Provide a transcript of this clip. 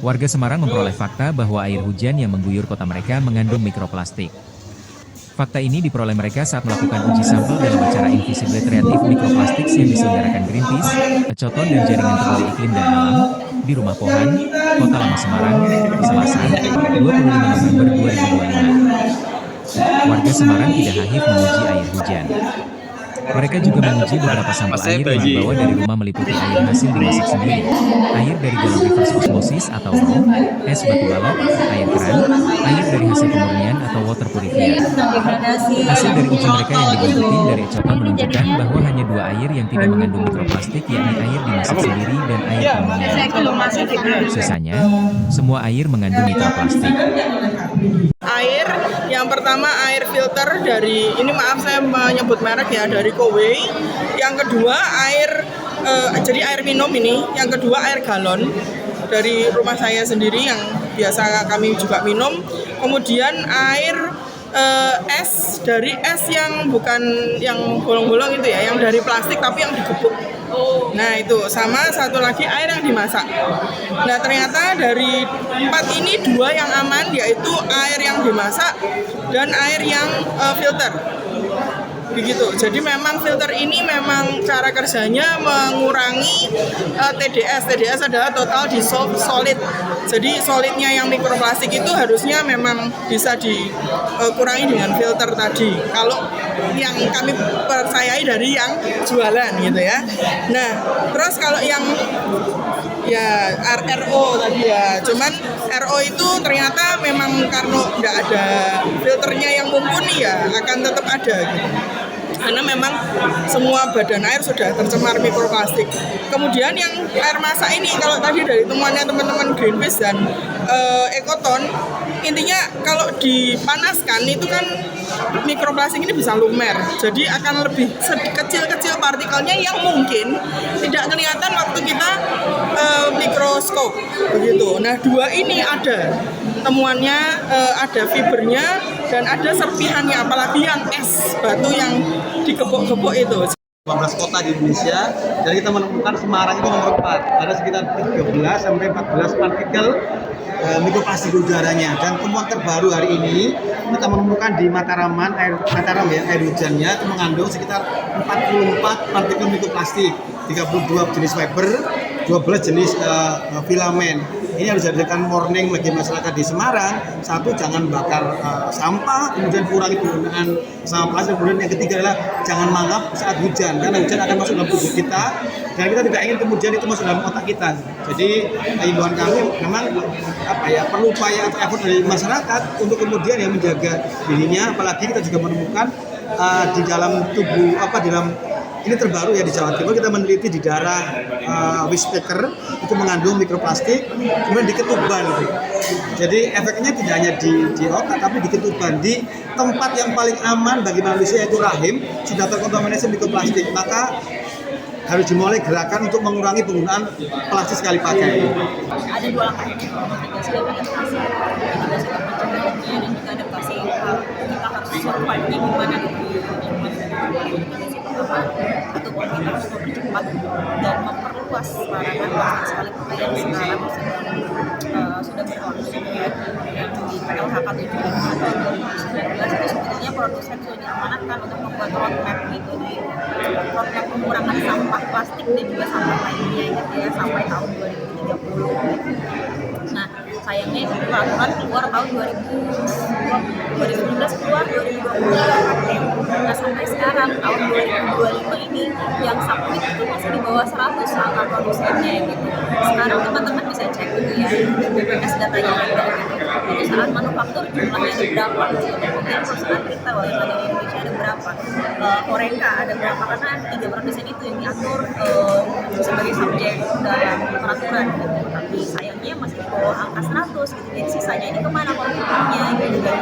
Warga Semarang memperoleh fakta bahwa air hujan yang mengguyur kota mereka mengandung mikroplastik. Fakta ini diperoleh mereka saat melakukan uji sampel dalam acara Invisibility Reactive Microplastics yang diselenggarakan Greenpeace, Eceton dan Jaringan Peduli Iklim dan Alam, di Rumah Pohan, Kota Lama Semarang, Selasa, 25 November 2025. Warga Semarang tidak hafif menguji air hujan. Mereka juga menguji beberapa sampel air yang dibawa dari rumah meliputi air hasil dimasak sendiri, air dari galon reverse osmosis atau RO, es batu balok, air keran, air dari hasil pemurnian atau water purifier. Hasil dari uji mereka yang dibentuk tim dari Eceton menunjukkan bahwa hanya 2 air yang tidak mengandung mikroplastik, yakni air dimasak sendiri dan air pemurnian. Sisanya, semua air mengandung mikroplastik. Air yang pertama air filter dari, ini maaf saya menyebut merek ya, dari Kowei. Yang kedua jadi air minum ini. Yang kedua air galon dari rumah saya sendiri yang biasa kami juga minum. Kemudian air es, dari es yang bukan yang bolong-bolong itu ya, yang dari plastik tapi yang digebuk. Nah itu, sama satu lagi air yang dimasak. Nah ternyata dari 4 ini 2 yang aman, yaitu air yang dimasak dan air yang filter. Begitu. Jadi memang filter ini memang cara kerjanya mengurangi TDS. TDS adalah total dissolved solid. Jadi solidnya yang mikroplastik itu harusnya memang bisa dikurangi dengan filter tadi. Kalau yang kami percayai dari yang jualan gitu ya. Nah, terus kalau yang ya RO tadi ya, cuman RO itu ternyata memang karena nggak ada filternya yang mumpuni ya akan tetap ada gitu. Karena memang semua badan air sudah tercemar mikroplastik. Kemudian yang air masak ini, kalau tadi dari temuannya teman-teman Greenpeace dan Eceton, intinya kalau dipanaskan itu kan mikroplastik ini bisa lumer, jadi akan lebih kecil-kecil partikelnya yang mungkin tidak kelihatan waktu kita mikroskop begitu. Nah 2 ini ada temuannya, ada fibernya dan ada serpihannya, apalagi yang es batu yang digebuk-gebuk itu. 15 kota di Indonesia, dan kita menemukan Semarang itu nomor 4. Ada sekitar 13 sampai 14 partikel mikroplastik udaranya. Dan temuan terbaru hari ini kita menemukan di Mataram air hujannya itu mengandung sekitar 44 partikel mikroplastik, 32 jenis fiber, 12 jenis filamen. Ini harus dijadikan warning bagi masyarakat di Semarang. 1, jangan bakar sampah, kemudian kurangi penggunaan sampah plastik. Kemudian yang ketiga adalah jangan mangap saat hujan, karena hujan akan masuk dalam tubuh kita dan kita tidak ingin kemudian itu masuk dalam otak kita. Jadi himbauan kami memang perlu upaya atau effort dari masyarakat untuk kemudian yang menjaga dirinya. Apalagi kita juga menemukan di dalam tubuh ini terbaru ya di Jawa Timur, kita meneliti di darah Wispeker itu mengandung mikroplastik, kemudian di ketuban. Jadi efeknya tidak hanya di otak tapi di ketuban, di tempat yang paling aman bagi manusia yaitu rahim sudah terkontaminasi mikroplastik. Maka harus dimulai gerakan untuk mengurangi penggunaan plastik sekali pakai. Ada 2 langkah mitigasi dan adaptasi. Mitigasi terpencegahannya dan juga adaptasi kita harus survive gimana atau kita harus mempercepat dan memperluas larangan plastik sekali pakai yang sekarang sudah berlangsung ya, yang di PLHK 7 tahun 2019 itu sebetulnya produsen sudah diamanatkan untuk membuat roadmap gitu, di roadmap pengurangan sampah plastik dan juga sampah lainnya gitu ya sampai tahun 2030. Nah sayangnya itu peraturan keluar tahun 2019 keluar 2020 pakai. Nah sampai sekarang tahun 2025 ini yang submit itu masih di bawah 100 angka produsennya gitu. Sekarang teman-teman bisa cek gitu ya, BPS datanya ada gitu. Perusahaan manufaktur jumlahnya ada berapa? Kemudian perusahaan kita yang ada di Indonesia ada berapa? Horeca ada berapa? Karena 3 produsen itu yang diatur sebagai subjek dalam peraturan gitu. Tapi sayangnya masih di bawah angka 100 gitu. Jadi sisanya ini kemana kontribusinya gitu.